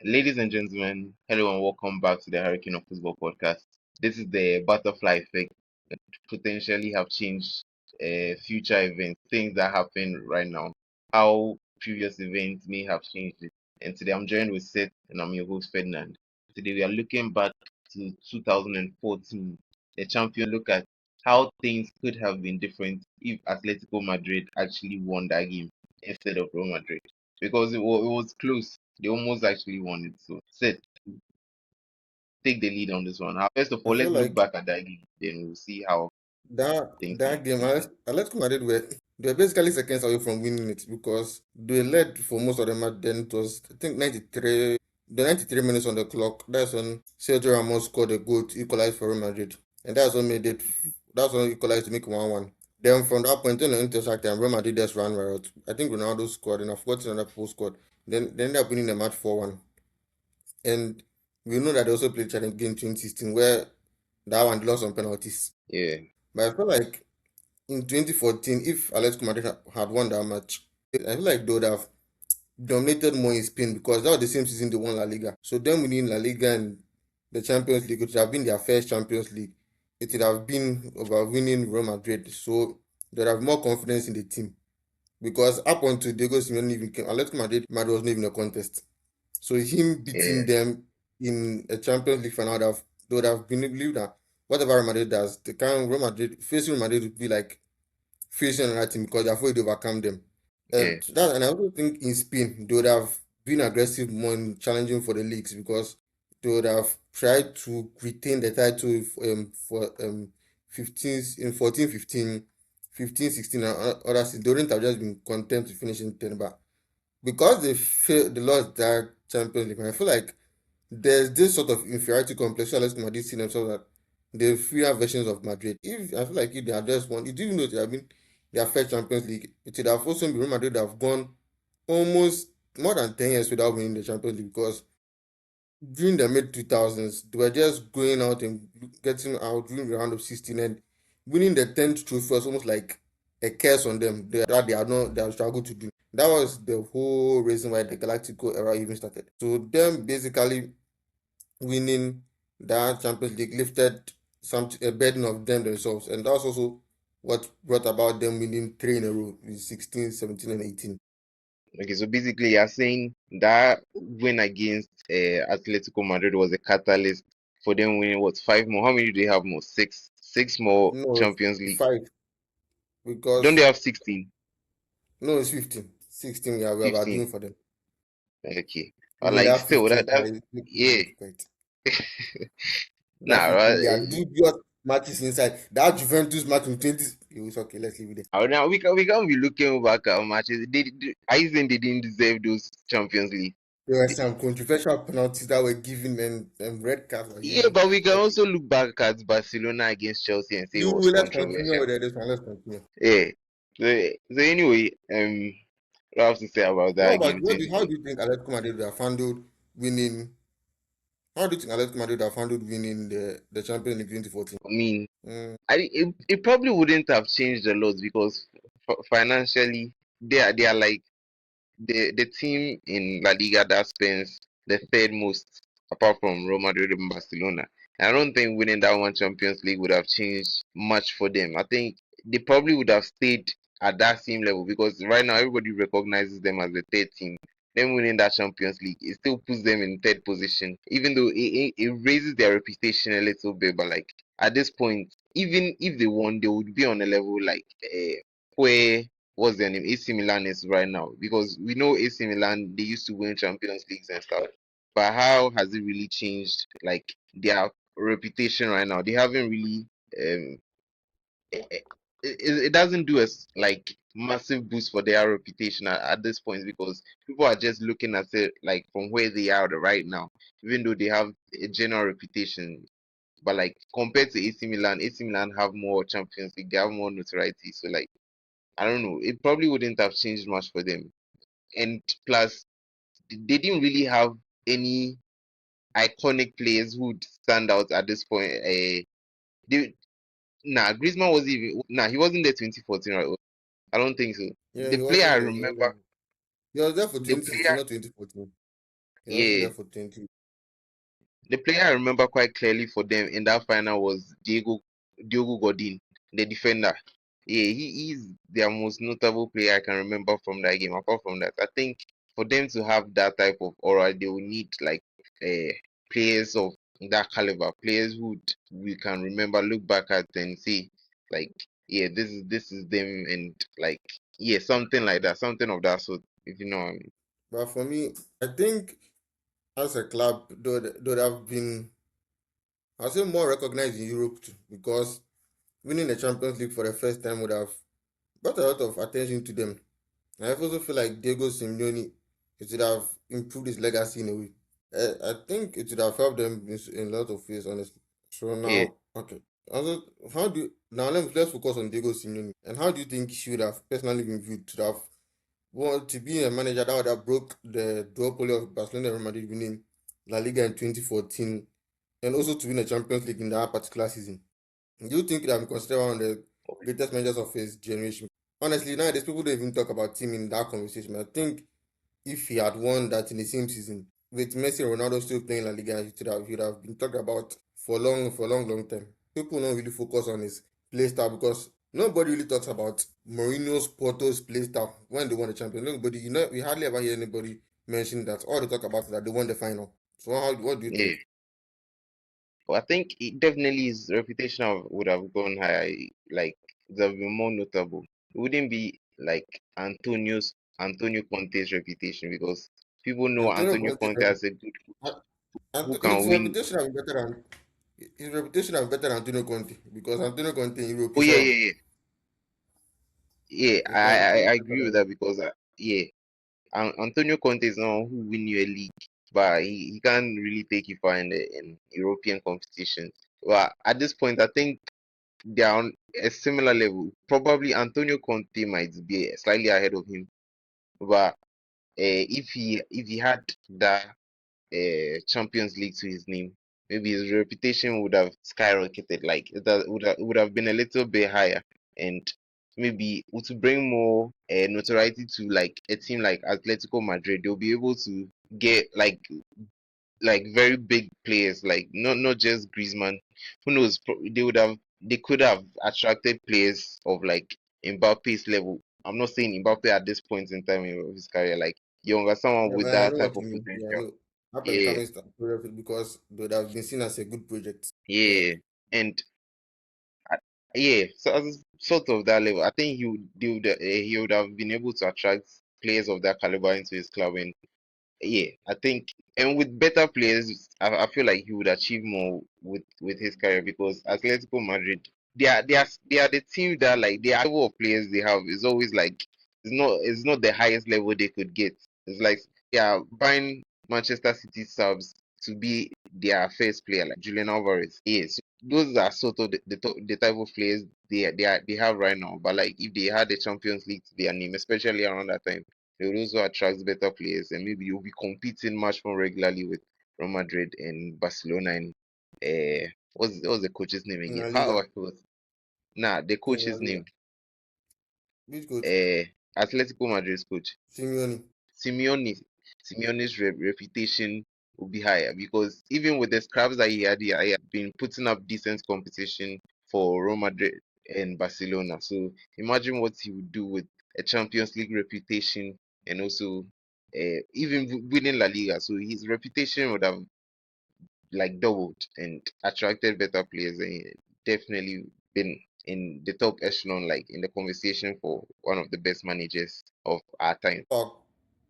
Ladies and gentlemen, hello and welcome back to the Hurricane of Football podcast. This is the butterfly effect that potentially have changed future events, things that happen right now, how previous events may have changed it. And today I'm joined with Seth and I'm your host Ferdinand. Today we are looking back to 2014, the champion look at how things could have been different if Atletico Madrid actually won that game instead of Real Madrid because it was close. They almost actually won it. So, Seth, take the lead on this one. First of I all, feel let's look like back at that game. Then we'll see how that things that went. game, Atletico Madrid they were basically seconds away from winning it because they led for most of the match. Then it was I think 93 minutes on the clock. That's when Sergio Ramos scored a goal to equalize for Real Madrid, and that's what made it. That's when equalized to make 1-1. Then from that point on, the intersect and Real Madrid just ran right. I think Ronaldo scored, and I forgot another people scored. Then they ended up winning the match 4-1. And we know that they also played challenge game 2016 where that one they lost on penalties. Yeah, But I feel like in 2014, if Atletico Madrid had won that match, I feel like they would have dominated more in Spain because that was the same season they won La Liga. So them winning La Liga and the Champions League, it would have been their first Champions League. It would have been over winning Real Madrid. So they'd have more confidence in the team. Because up until Diego Simeone even came, Madrid was not even a contest. So him yeah, beating them in a Champions League final, they would have believed that whatever Real Madrid does, the kind of Real Madrid facing Real Madrid would be like facing another team because they're afraid to overcome them. yeah, And I also think in Spain they would have been aggressive more in challenging for the leagues because they would have tried to retain the title for 15 in 14, 15, 15, 16 and other seasons. They wouldn't have just been content to finish in 10, but because they lost that Champions League, I feel like there's this sort of inferiority complex. So let's Madrid see themselves that the freer versions of Madrid. If I feel like if they had just won, you didn't know it have been their first Champions League, it would have also been Real Madrid have gone almost more than 10 years without winning the Champions League because during the mid 2000s, they were just going out and getting out during the round of 16 and winning the 10th trophy was almost like a curse on them that they have struggled to do. That was the whole reason why the Galactico era even started. So them basically winning that Champions League lifted a burden of them themselves, and that's also what brought about them winning three in a row with 16, 17, and 18. Okay, so basically, you're saying that win against Atletico Madrid was a catalyst for them winning what five more? How many do they have more? Six more No, Champions League. five Don't they because have 16? no, it's 15. 16 we are doing 15. for them. Okay, or No, like that still 15 that is making it yeah. difficult. That Nah, 15, there are right. dubious matches inside. That Juventus match in 20, it was okay, let's leave it there. Now we can't be looking back at matches. Are you saying they didn't deserve those Champions League? There were They- some controversial penalties that were given and red cards were yeah, given. but we can But also look back at Barcelona against Chelsea and say it you was let's continue controversial. with this one. Let's continue. Yeah. So anyway, what I have to say about What that about game how do 2014. you think Atletico Madrid would have handled winning? How do you think Atletico Madrid would have handled winning the Champions League 2014? I mean, Mm, it probably wouldn't have changed a lot because financially they are like the team in La Liga that spends the third most apart from Real Madrid and Barcelona. And I don't think winning that one Champions League would have changed much for them. I think they probably would have stayed at that same level because right now everybody recognizes them as the third team. Them winning that Champions League, it still puts them in third position, even though it raises their reputation a little bit. But like at this point, even if they won, they would be on a level like where what's their name? AC Milan is right now because we know AC Milan they used to win Champions Leagues and stuff. But how has it really changed like their reputation right now? They haven't really it doesn't do us like massive boost for their reputation at this point because people are just looking at it like from where they are right now, even though they have a general reputation. But like compared to AC Milan have more Champions League, they have more notoriety. So like I don't know. It probably wouldn't have changed much for them. And plus, they didn't really have any iconic players who would stand out at this point. They, Griezmann was even he wasn't there 2014, right? I don't think so. yeah, The he player I wasn't there. He remember, wasn't. He was there for the 2016, player not 2014. He wasn't Yeah, there for 20. the player I remember quite clearly for them in that final was Diogo Godin, the defender. Yeah, he's their most notable player I can remember from that game. Apart from that, I think for them to have that type of aura, they will need like players of that caliber, players who we can remember, look back at and see like, yeah, this is them, and like, yeah, something like that, something of that sort, if you know what I mean. But for me, I think as a club, they have been, I say, more recognized in Europe too, because winning the Champions League for the first time would have brought a lot of attention to them. And I also feel like Diego Simeone, it would have improved his legacy in a way. I think it would have helped them in a lot of ways, honestly. So Yeah, now, okay. Also, how do you, now let's focus on Diego Simeone. And how do you think he would have personally been viewed to have want to be a manager that would have broke the duopoly of Barcelona and Real Madrid winning La Liga in 2014 and also to win the Champions League in that particular season? Do you think that I'm considered one of the greatest managers of his generation? Honestly, nowadays people don't even talk about him in that conversation. I think if he had won that in the same season, with Messi and Ronaldo still playing La Liga, he would have been talked about for a long, long time. People don't really focus on his play style because nobody really talks about Mourinho's Porto's play style when they won the champion. Nobody, we hardly ever hear anybody mention that. All they talk about is that they won the final. So what do you yeah. think? But I think it definitely his reputation would have gone higher. Like it would have been more notable. It wouldn't be like Antonio Conte's reputation, because people know Antonio Antonio Conte, Conte as a good who can his win. reputation has been better than Antonio Conte because Antonio Conte in Europe Oh is yeah, all yeah, yeah, yeah. his I I, reputation I is better agree with than that because yeah, Antonio Conte is not who win you a league, but he can't really take you far in the in European competition. But at this point, I think they are on a similar level. Probably Antonio Conte might be slightly ahead of him, but if he had that Champions League to his name, maybe his reputation would have skyrocketed. Like it would have been a little bit higher, and maybe to bring more notoriety to like a team like Atletico Madrid. They'll be able to get like very big players, like not just Griezmann. Who knows? They could have attracted players of like Mbappe's level. I'm not saying Mbappe at this point in time of his career, like younger, someone with I that know type what of you mean. Yeah, I potential. know. Up and Yeah, coming project because they would have been seen as a good project. Yeah. yeah, and uh, yeah. So as sort of that level, I think he would have been able to attract players of that caliber into his club, and yeah, I think, and with better players, I feel like he would achieve more with his career, because Atletico Madrid, they are the team that like the level of players they have is always like it's not the highest level they could get. It's like they are buying Manchester City subs to be their first player, like Julian Alvarez. Yes, those are sort of the type of players they have right now. But like if they had the Champions League to their name, especially around that time, they would also attract better players, and maybe you'll be competing much more regularly with Real Madrid and Barcelona and what's the coach's name In again? La How Liga. I forgot. Nah, the In La coach's Liga. name. Which coach? Uh Atletico Madrid's coach. Simeone. Simeone. Simeone's reputation will be higher, because even with the scraps that he had been putting up decent competition for Real Madrid and Barcelona. So imagine what he would do with a Champions League reputation, and also even winning La Liga. So his reputation would have like doubled and attracted better players, and definitely been in the top echelon, like in the conversation for one of the best managers of our time. Or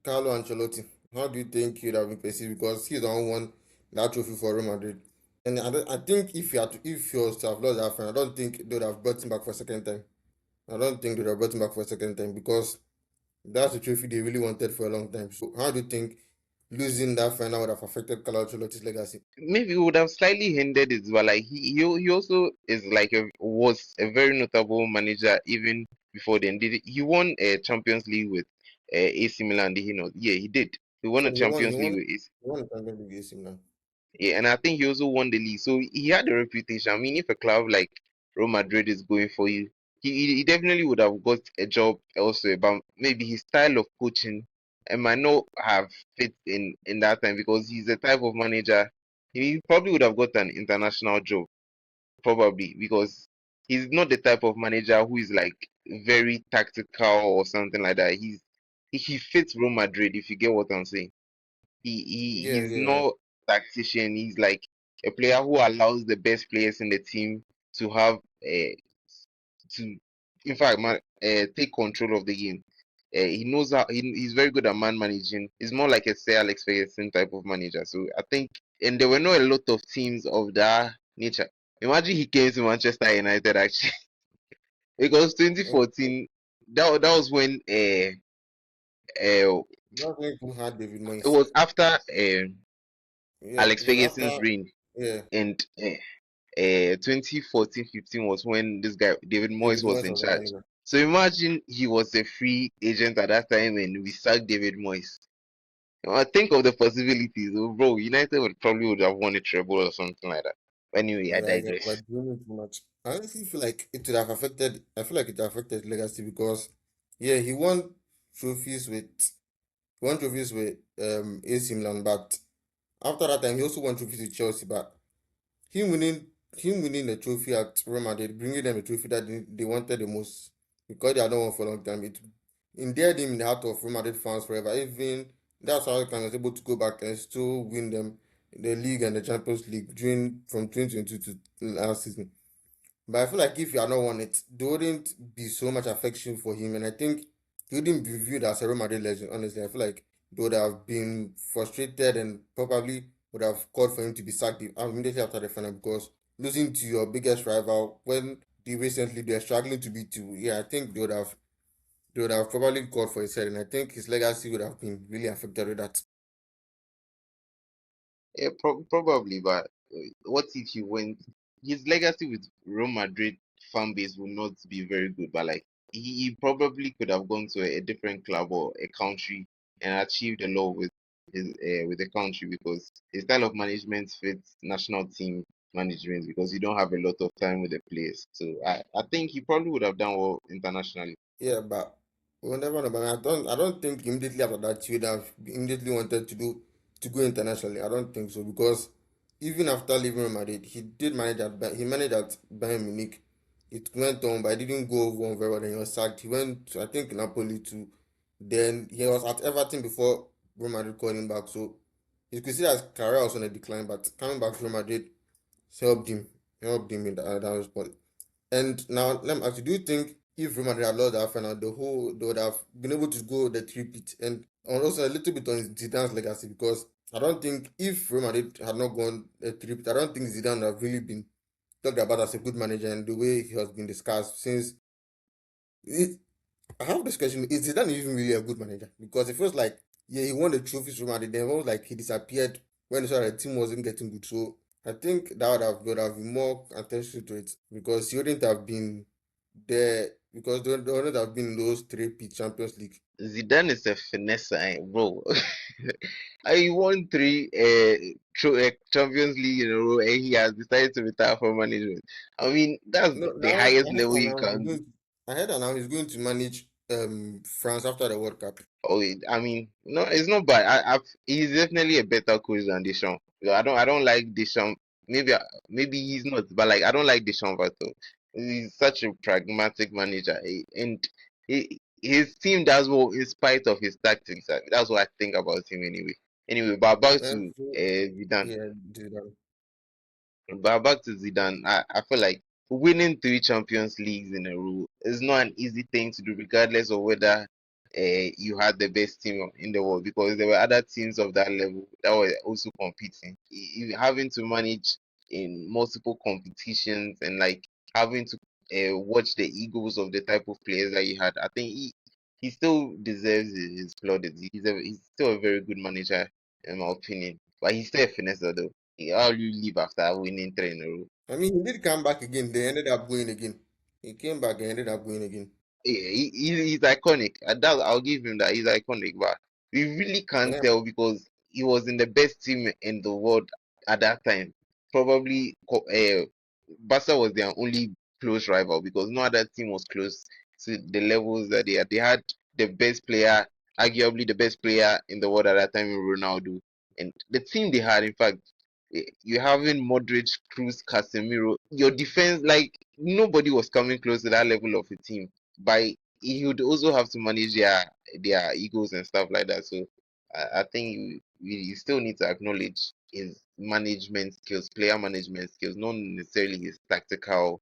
Carlo Ancelotti. How do you think he would have been perceived? Because he's the one who won that trophy for Real Madrid. And I think if he was to have lost that final, I don't think they would have brought him back for a second time. I don't think they would have brought him back for a second time because that's a trophy they really wanted for a long time. So how do you think losing that final would have affected Carlo Ancelotti's legacy? Maybe would have slightly hindered it, but like he also is like was a very notable manager even before then. He won a Champions League with AC Milan? Did he not? Yeah, he did. He won a So Champions League with AC. he won the Champions League AC Milan. Yeah, and I think he also won the league. So he had a reputation. I mean, if a club like Real Madrid is going for you, he definitely would have got a job elsewhere. But maybe his style of coaching might not have fit in that time because he's the type of manager he probably would have got an international job probably because he's not the type of manager who is like very tactical or something like that. He fits Real Madrid if you get what I'm saying. Yeah, He's yeah, not tactician. He's like a player who allows the best players in the team to have to in fact take control of the game. He knows he's very good at man managing. He's more like a Sir Alex Ferguson type of manager. So I think, and there were not a lot of teams of that nature. Imagine he came to Manchester United actually, because yeah. 2014 that was when That's when who had David it Moyes. was after Yeah, Alex it was Ferguson's after. reign, Yeah, and 2014-15 was when this guy David David Moyes was Moyes in was the charge. manager. So imagine he was a free agent at that time and we sacked David Moyes. Think of the possibilities, oh, bro. United would have won a treble or something like that. Anyway, I Yeah, digress. but doing it too much. I honestly feel like it would have affected. I feel like it affected legacy because, yeah, trophies with he won trophies with AC Milan, but after that time he also won trophies with Chelsea. But him winning him winning the trophy at Real Madrid, bringing them a trophy that they wanted the most because they had not won for a long time. It endeared him in the heart of Real Madrid fans forever. Even that's how he was able to go back and still win them the league and the Champions League during from 2022 to last season. But I feel like if you had not won it, there wouldn't be so much affection for him, and I think he wouldn't be viewed as a Real Madrid legend. Honestly, I feel like they would have been frustrated and probably would have called for him to be sacked immediately after the final because losing to your biggest rival when they're struggling to beat you. Yeah, I think they would have probably called for his head, and I think his legacy would have been really affected with that. Yeah, probably, but what if you went? His legacy with Real Madrid fan base will not be very good, but like he probably could have gone to a different club or a country and achieved a lot with the country because his style of management fits national team management because you don't have a lot of time with the players. So I think he probably would have done well internationally. Yeah, but we'll never know. But I don't think immediately after that he would have immediately wanted to go internationally. I don't think so because even after leaving Real Madrid, he managed at Bayern Munich. It went on, but it didn't go on very well. Then he was sacked. He went to I think Napoli too. Then he was at Everton before Real Madrid called him back. So you could see that his career was on a decline. But coming back to Real Madrid helped him in that spot. And now let me ask you, do you think if Real Madrid had lost that final, they would have been able to go the three-peat? And also a little bit on Zidane's legacy because I don't think if Real Madrid had not gone the three-peat, I don't think Zidane would have really been talked about as a good manager and the way he has been discussed since it, I have this question, is Zidane even really a good manager? Because it feels like yeah, he won the trophies from Madrid, then it was like he disappeared when he saw the team wasn't getting good. So I think that would have been more attention to it because he wouldn't have been there because they wouldn't have been in those three P Champions League. Zidane is a finesse, bro. I won three Champions League in a row, and he has decided to retire from management. I mean, that's No, the now highest I heard level that you now can. he's going to manage France after the World Cup. Oh, I mean, no, it's not bad. He's definitely a better coach than Deschamps. I don't like Deschamps. Maybe he's not, but like, I don't like Deschamps at all. He's such a pragmatic manager, and his team does well in spite of his tactics. That's what I think about him anyway. Anyway, but back to So Zidane. yeah, Zidane. But back to Zidane, I feel like winning three Champions Leagues in a row is not an easy thing to do, regardless of whether you had the best team in the world, because there were other teams of that level that were also competing. Having to manage in multiple competitions and like having to watch the egos of the type of players that you had, I think he still deserves his plaudits. He's still a very good manager in my opinion, but he's still a finesser though. How you live after winning three in a row? I mean, he did come back again. They ended up going again. He came back and ended up going again. Yeah, he's iconic. I'll give him that. He's iconic, but we really can't Yeah, tell because he was in the best team in the world at that time. Probably, Barca was their only close rival because no other team was close to the levels that they had. They had the best player arguably the best player in the world at that time in Ronaldo. And the team they had, in fact, you having Modric, Cruz, Casemiro. Your defense, like nobody was coming close to that level of a team. By he would also have to manage their egos and stuff like that. So I think you still need to acknowledge his management skills, player management skills, not necessarily his tactical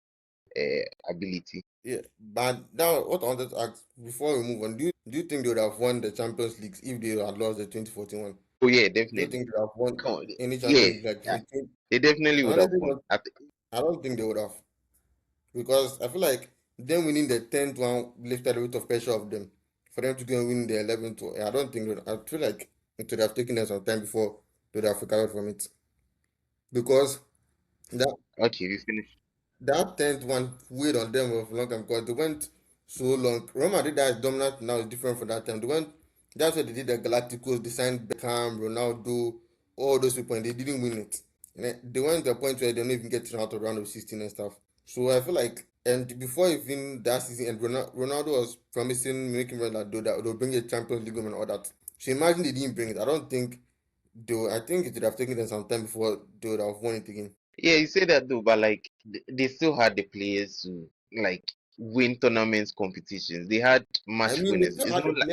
ability. Yeah, but now what I wanted to ask before we move on, do you think they would have won the Champions League if they had lost the 2014 one? Oh yeah, Do you definitely. think they would have won Come on, any yeah, Champions League like yeah, 15? they definitely would have Honestly, won. I don't think they would have because I feel like them winning the 10th one lifted a bit of pressure off them for them to go and win the 11th one. I don't think I feel like it would have taken them some time before they would have recovered from it because that Okay, we finished. that 10th one weighed on them for a long time because they went so long. Real Madrid that is dominant now is different from that time. They went, that's why they did the Galacticos, they signed Beckham, Ronaldo, all those people, and they didn't win it. And then they went to a point where they don't even get out of round of 16 and stuff. So I feel like, and before even that season, and Ronaldo was promising, making Ronaldo that they'll bring a Champions League and all that. So imagine they didn't bring it. I don't think I think it would have taken them some time before they would have won it again. Yeah, you say that though, but like they still had the players to like win tournaments competitions. They had I match mean, winners. It's not like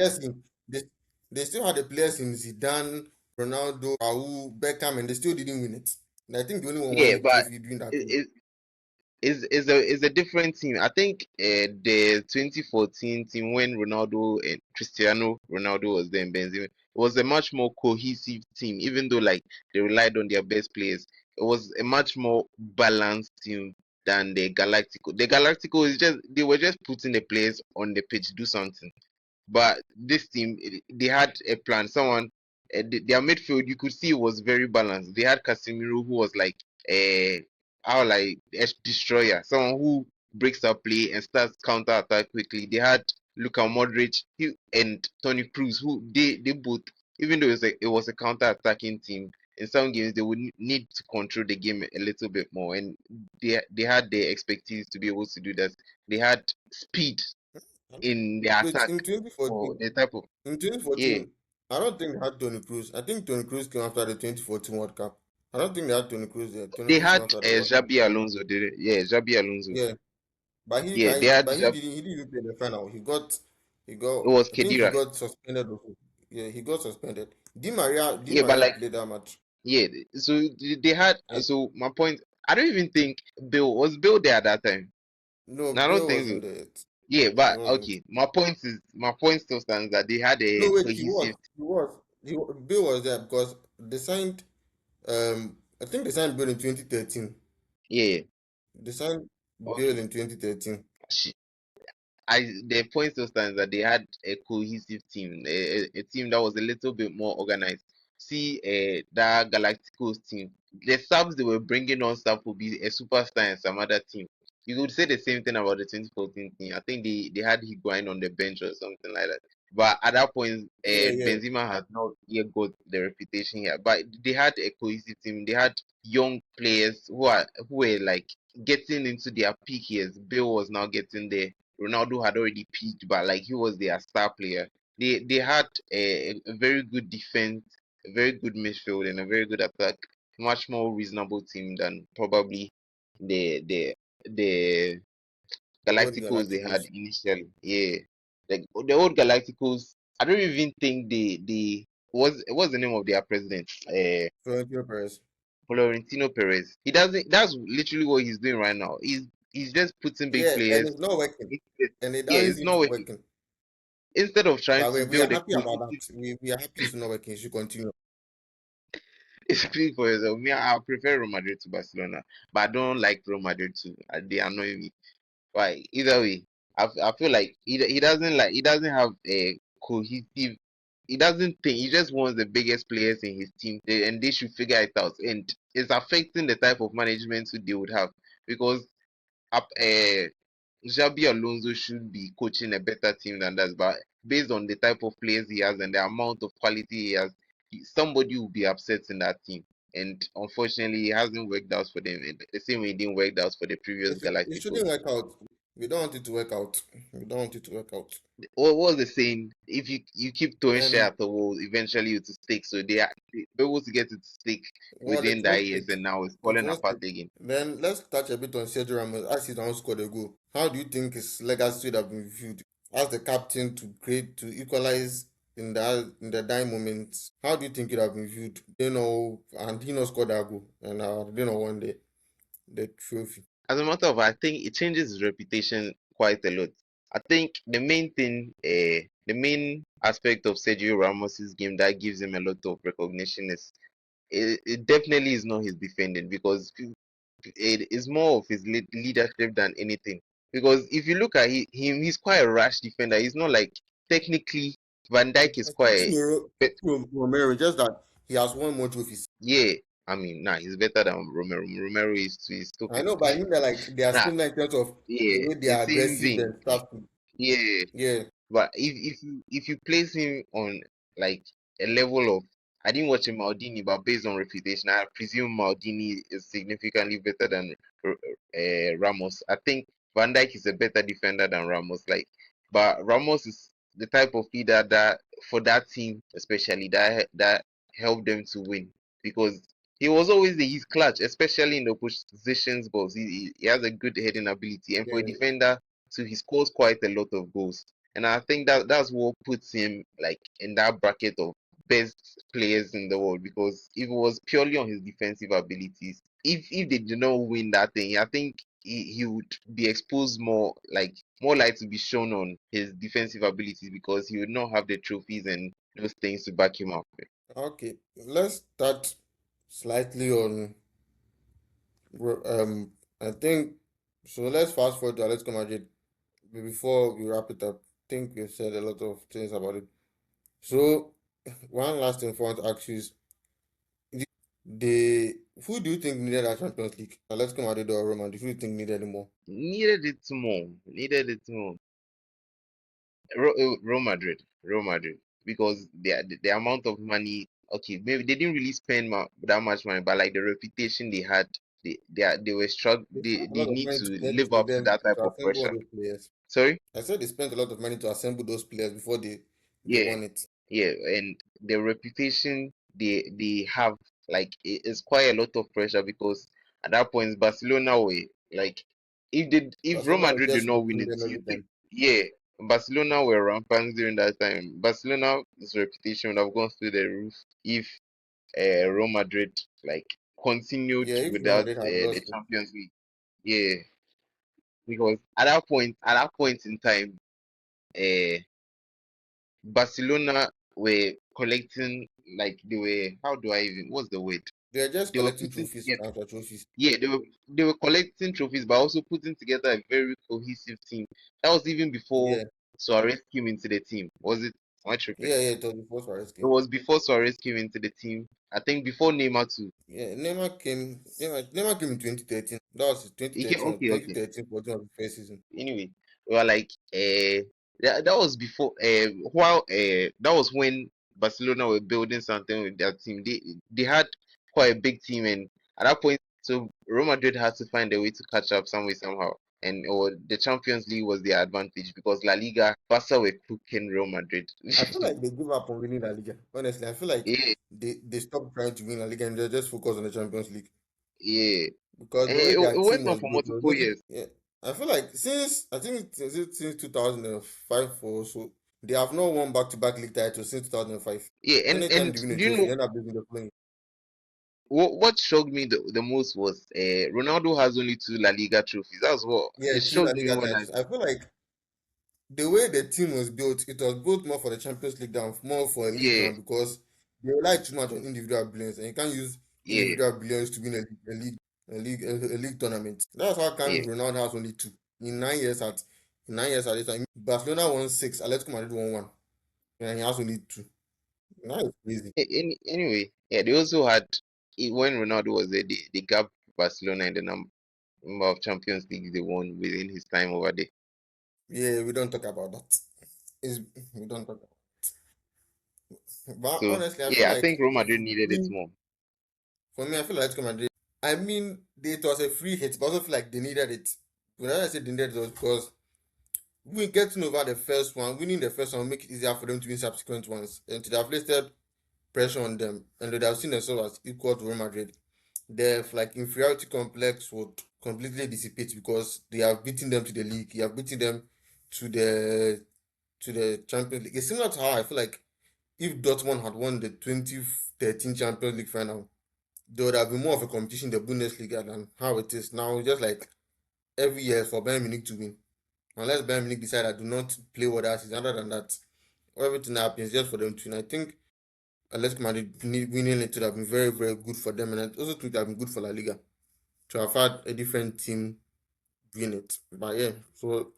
they still had the players in Zidane, Ronaldo, Raul, Beckham, and they still didn't win it. And I think the only one won yeah, the but trophy during that period. it, is a different team. I think the 2014 team when Ronaldo and Cristiano Ronaldo was there and Benzema, it was a much more cohesive team. Even though like they relied on their best players, it was a much more balanced team than the Galactico. The Galactico is just they were just putting the players on the pitch to do something. But this team, they had a plan. Their midfield, you could see it was very balanced. They had Casemiro, who was like a how like a destroyer, someone who breaks up play and starts counter attack quickly. They had Luka Modric and Tony Cruz, who they both, even though it was a counter attacking team. In some games, they would need to control the game a little bit more, and they had the expertise to be able to do that. They had speed in the Wait, attack in for 2014, the type of in yeah 2014, I don't think they had Tony Cruz. I think Tony Cruz came after the 2014 World Cup. I don't think they had Tony Cruz there. Tony they Cruz came had after the World Cup. Xabi Alonso did it. Yeah, Xabi Alonso. Yeah, Yeah, they had he didn't even play the final. it was I think he Kedira. got suspended also. Yeah, he got suspended. Di Yeah, but Maria like played that match. yeah, so they had And so my point. I don't even think Bill there at that time. no, No, I don't Bill think so. wasn't there yet. Yeah, He but wasn't. okay, my point still stands that they had No, a wait, he was. cohesive. He was. Bill was there because they signed. I think they signed Bill in 2013. Yeah, They signed Bill okay. in 2013. I the point still stands that they had a cohesive team, a team that was a little bit more organized. See, that Galacticos team, the subs they were bringing on stuff would be a superstar in some other team. You could say the same thing about the 2014 team. I think they had Higuain on the bench or something like that. But at that point, Yeah, yeah. Benzema has not yet got the reputation here. But they had a cohesive team. They had young players who were like getting into their peak years. Bill was now getting there. Ronaldo had already peaked, but like he was their star player. They had a very good defense, a very good midfield, and a very good attack. Much more reasonable team than probably the the Old Galacticos they had Galacticos. initially. Yeah, like the old Galacticos. I don't even think they what's the name of their president? Florentino Perez. Florentino Perez. He doesn't. That's literally what he's doing right now. He's just putting big Yeah, and players. it's not working. And it Yeah, doesn't it's seem to not be working. working. Instead of trying But to we are build a happy about cohesive, that. We are happy it's not working. It should continue. speak for yourself. Me, I prefer Real Madrid to Barcelona, but I don't like Real Madrid too. They annoy me. Why? Either way, I feel like he doesn't have a cohesive. He doesn't think. He just wants the biggest players in his team, and they should figure it out. And it's affecting the type of management who they would have because up. Xabi Alonso should be coaching a better team than that, but based on the type of players he has and the amount of quality he has, somebody will be upset in that team. And unfortunately, it hasn't worked out for them. The same way it didn't work out for the previous It Galacticos. shouldn't work out. We don't want it to work out. We don't want it to work out. What was the saying? If you keep throwing shit And at the wall, eventually it will stick. So they were able to get it to stick well, within it that won't years, stick. and now it's It falling won't apart stick. again. Then let's touch a bit on Sergio Ramos as he now scored a goal. How do you think his legacy would have been viewed as the captain to equalize in the dying moments? How do you think it would have been viewed? You know, and he not scored that goal, and you know won the trophy. As a matter of fact, I think it changes his reputation quite a lot. I think the main thing, the main aspect of Sergio Ramos's game that gives him a lot of recognition is it definitely is not his defending because it is more of his leadership than anything. Because if you look at him, he's quite a rash defender. He's not like technically Van Dijk is quite, but Romero, just that he has won more trophies. yeah, I mean, nah, he's better than Romero. Romero is I stupid. know, but I mean that like they are Nah, similar in terms of the yeah, way they the are same aggressive vein. and stuff. Yeah, Yeah, but if you place him on like a level of, I didn't watch him Maldini, but based on reputation, I presume Maldini is significantly better than Ramos. I think Van Dijk is a better defender than Ramos. Like, but Ramos is the type of leader that for that team, especially that helped them to win because he was always he's clutch, especially in the positions goals. He has a good heading ability, and for a yeah. defender, so he scores quite a lot of goals. And I think that's what puts him like in that bracket of best players in the world because if it was purely on his defensive abilities, if they did not win that thing, I think he would be exposed more light to be shown on his defensive abilities because he would not have the trophies and those things to back him up. Okay, let's start slightly on I think so. Let's fast forward to Atletico Madrid before we wrap it up. I think we've said a lot of things about it. So, one last thing I want to ask you is who do you think needed that Champions League? Atletico Madrid or Roma? Who do you think needed it more? Needed it more. Needed it more. Real Madrid, Real Madrid, because the amount of money. Okay, maybe they didn't really spend that much money, but like the reputation they had, they were struggling. They They spent a they lot of need money to to get live to up to them that type to of assemble all pressure. those players. Sorry. I said they spent a lot of money to assemble those players before they Yeah, won it. yeah, and the reputation they have, like it's quite a lot of pressure because at that point Barcelona were like, if Real Barcelona was Madrid did just not win sweeping it, them every time. yeah, Barcelona were rampant during that time. Barcelona's reputation would have gone through the roof if Real Madrid like continued Yeah, if Real without Madrid had the lost it. Champions League. Yeah, because at that point in time, uh, Barcelona were collecting, like they were, how do I even, what's the word? They are just They were collecting putting trophies together, after trophies. yeah, they were collecting trophies, but also putting together a very cohesive team. That was even before Yeah, Suarez came into the team. Was it? Am I tripping? yeah, it was before Suarez It came. was before Suarez came into the team. I think before Neymar too. Yeah, Neymar came in 2013. That was Yeah, 2013 or okay, okay. 2013, 14 of the first season. Anyway, we were like, that was before, while that was when Barcelona were building something with their team. They had quite a big team, and at that point, so Real Madrid had to find a way to catch up some way somehow. And or the Champions League was their advantage because La Liga, Barca were cooking Real Madrid. I feel like they give up on winning La Liga. Honestly, I feel like Yeah, they stopped trying to win La Liga and they just focus on the Champions League yeah. because And the way their it team went on was for built was multiple looking. years. Yeah, I feel like since 2005 or so, they have not won back-to-back league titles since 2005. Yeah, Anytime and they win a do you trophy, know they end up losing the playing. what shocked me the most was Ronaldo has only two La Liga trophies. That's what Yeah, it two La shocked me Liga when I titles. I feel like the way the team was built, it was built more for the Champions League than more for a league yeah, one because they rely too much on individual brilliance, and you can't use yeah, individual brilliance to win a league tournament. That's how come yeah. Ronaldo has only two in 9 years at this time. Barcelona won six, Atletico Madrid won one, and he has only two. That is crazy. Anyway, yeah, they also had when Ronaldo was there, they gave Barcelona in the number of Champions Leagues they won within his time over there. Yeah, we don't talk about that. It's, we don't talk about. But So honestly, I feel yeah, I like think Real Madrid needed it we more. for me, I feel like Atletico Madrid. I mean, it was a free hit, but I also feel like they needed it When I said the net was because we getting over the first one, winning the first one will make it easier for them to win subsequent ones. And to have listed pressure on them, and they have seen themselves as equal to Real Madrid, their like inferiority complex would completely dissipate because they have beaten them to the league, you have beaten them to the Champions League. It's similar to how I feel like if Dortmund had won the 2013 Champions League final, there would have been more of a competition in the Bundesliga than how it is now. Just like every year for Bayern Munich to win, unless Bayern Munich decide I do not play what that is. Other than that, everything happens just for them to win. I think Atletico Madrid winning it would have been very, very good for them, and I also think it would have been good for La Liga to have had a different team win it. But yeah, so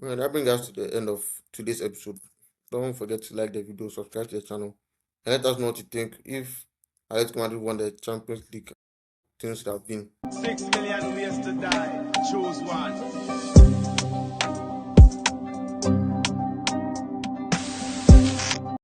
well, that brings us to the end of today's episode. Don't forget to like the video, subscribe to the channel, and let us know what you think. If Atletico Madrid won the Champions League, things would have been. 6 million ways to die. Choose one.